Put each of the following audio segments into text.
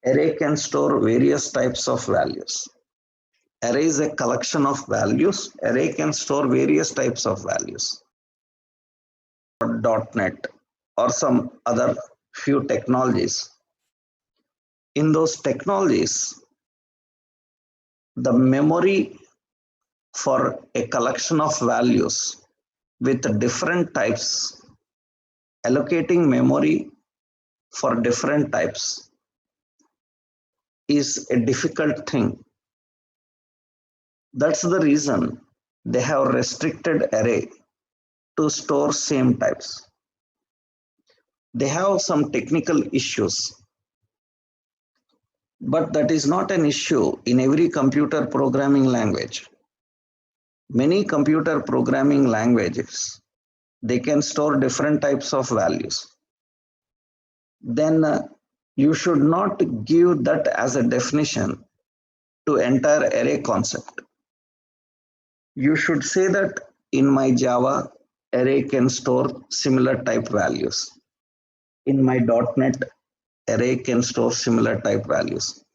Array can store various types of values. Array is a collection of values. Array can store various types of values. .NET or some other few technologies. In those technologies, the memory for a collection of values with different types, allocating memory for different types is a difficult thing. That's the reason they have restricted array to store same types. They have some technical issues, but that is not an issue in every computer programming language. Many computer programming languages, they can store different types of values. Then you should not give that as a definition to entire array concept. You should say that in my Java, array can store similar type values. In my .NET, array can store similar type values.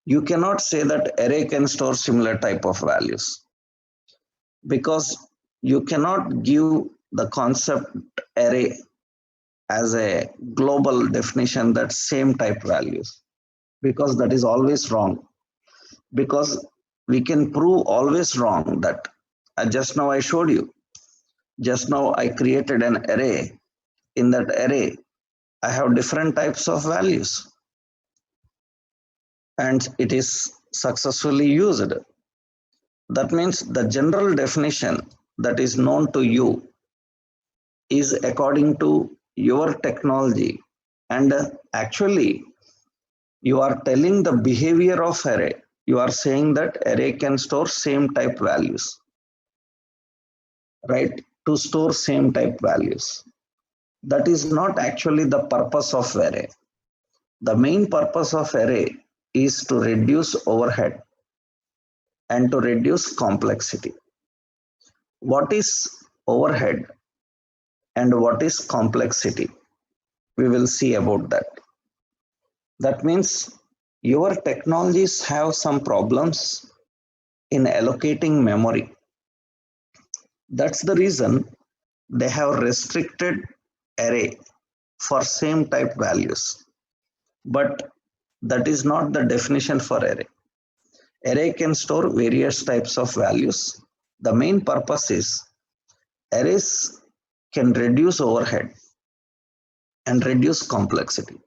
You cannot say that array can store similar type of values, because you cannot give the concept array as a global definition that same type values, because that is always wrong. Because we can prove always wrong that just now I showed you. Just now I created an array. In that array, I have different types of values, and it is successfully used. That means the general definition that is known to you is according to your technology, and actually you are telling the behavior of array. You are saying that array can store same type values, right? To store same type values. That is not actually the purpose of array. The main purpose of array is to reduce overhead and to reduce complexity. What is overhead and what is complexity? We will see about that. That means your technologies have some problems in allocating memory. That's the reason they have restricted array for same type values. But that is not the definition for array. Array can store various types of values. The main purpose is arrays can reduce overhead and reduce complexity.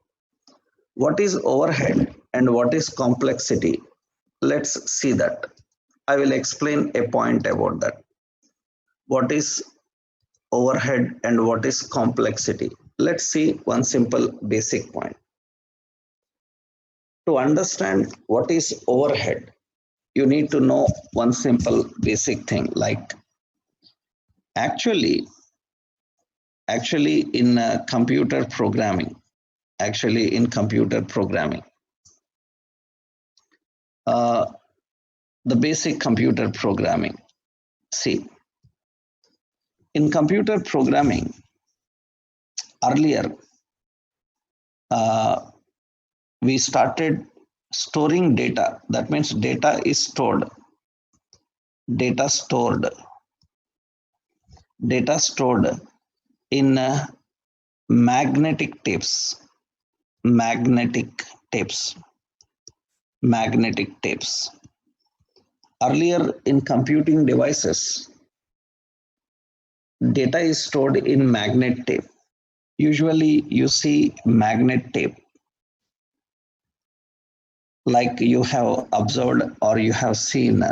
What is overhead and what is complexity? Let's see that. I will explain a point about that. What is overhead and what is complexity? Let's see one simple basic point. To understand what is overhead, you need to know one simple basic thing, like actually in computer programming, the basic computer programming. See, in computer programming, earlier we started storing data. That means data is stored. Data stored in magnetic tapes. Earlier in computing devices, data is stored in magnet tape. Usually you see magnet tape, like you have observed or you have seen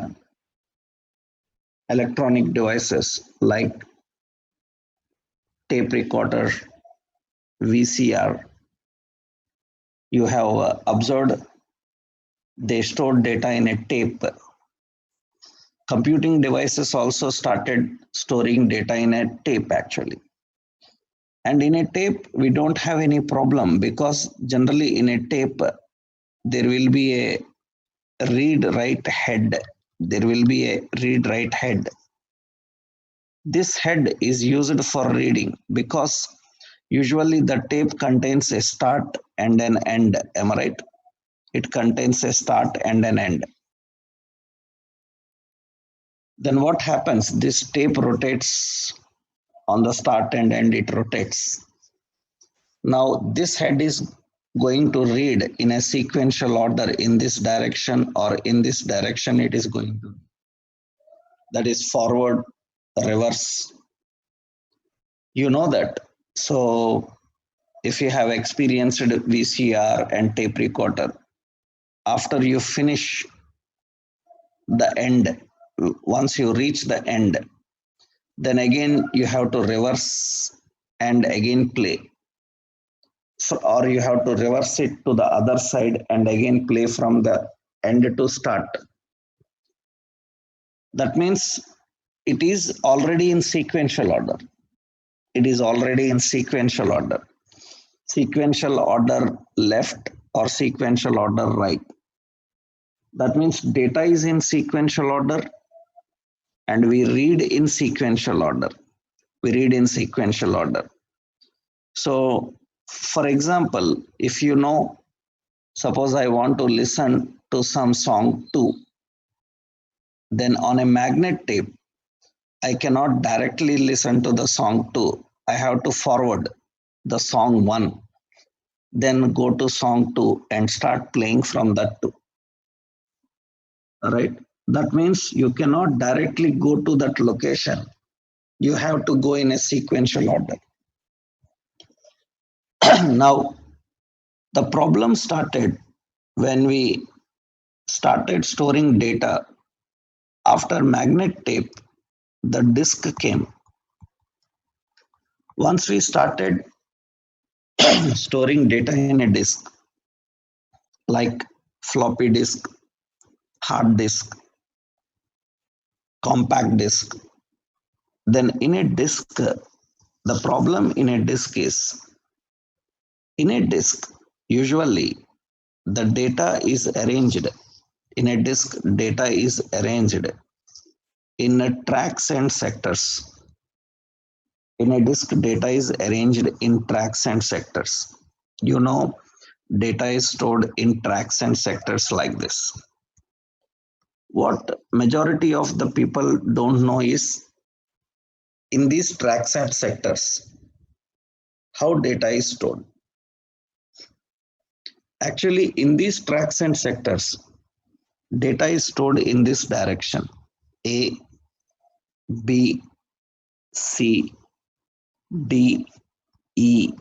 electronic devices like tape recorder, VCR. You have observed they stored data in a tape. Computing devices also started storing data in a tape actually. And in a tape, we don't have any problem, because generally in a tape, there will be a read-write head. This head is used for reading, because usually the tape contains a start and an end. Am I right? It contains a start and an end. Then what happens? This tape rotates on the start and end, it rotates. Now this head is going to read in a sequential order in this direction or in this direction it is going to. That is forward, reverse. You know that. So if you have experienced VCR and tape recorder, after you finish the end, once you reach the end, then again you have to reverse and again play. So, or you have to reverse it to the other side and again play from the end to start. That means it is already in sequential order. It is already in sequential order. Sequential order left or sequential order right. That means data is in sequential order and we read in sequential order. We read in sequential order. So, for example, if you know, suppose I want to listen to some song 2, then on a magnet tape, I cannot directly listen to the song 2. I have to forward the song 1, then go to song 2 and start playing from that 2. Right? That means you cannot directly go to that location. You have to go in a sequential order. Now, the problem started when we started storing data. After magnet tape, the disk came. Once we started storing data in a disk, like floppy disk, hard disk, compact disk, then in a disk, the problem in a disk is, in a disk, usually the data is arranged. In a disk, data is arranged in tracks and sectors. In a disk, data is arranged in tracks and sectors. You know, data is stored in tracks and sectors like this. What majority of the people don't know is, in these tracks and sectors, how data is stored. Actually, in these tracks and sectors, data is stored in this direction: A, B, C, D, E,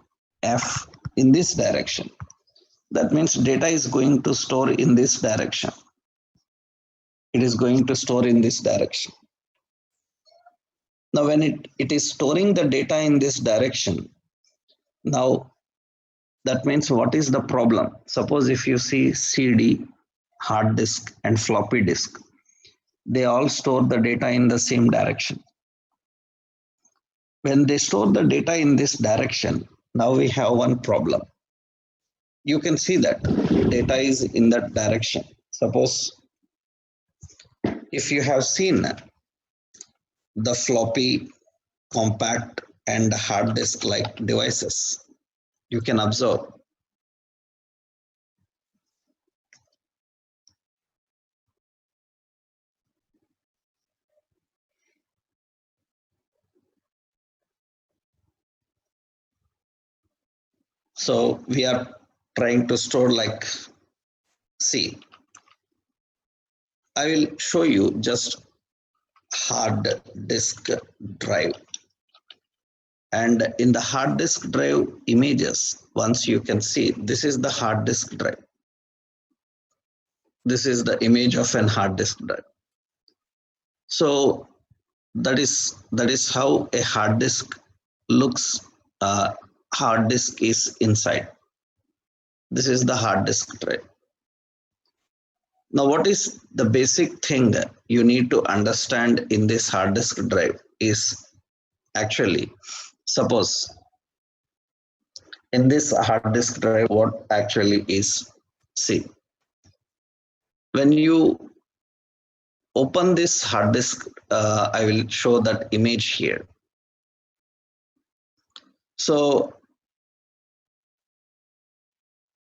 F, in this direction. That means data is going to store in this direction. It is going to store in this direction. Now, when it is storing the data in this direction, now that means what is the problem? Suppose if you see CD, hard disk, and floppy disk, they all store the data in the same direction. When they store the data in this direction, now we have one problem. You can see that data is in that direction. Suppose if you have seen the floppy, compact, and hard disk like devices, you can observe so we are trying to store like, see, I will show you just hard disk drive. And in the hard disk drive images, once you can see, this is the hard disk drive. This is the image of an hard disk drive. So that is how a hard disk looks. Hard disk is inside. This is the hard disk drive. Now, what is the basic thing that you need to understand in this hard disk drive is, actually, suppose in this hard disk drive, what actually is, see, when you open this hard disk, I will show that image here. So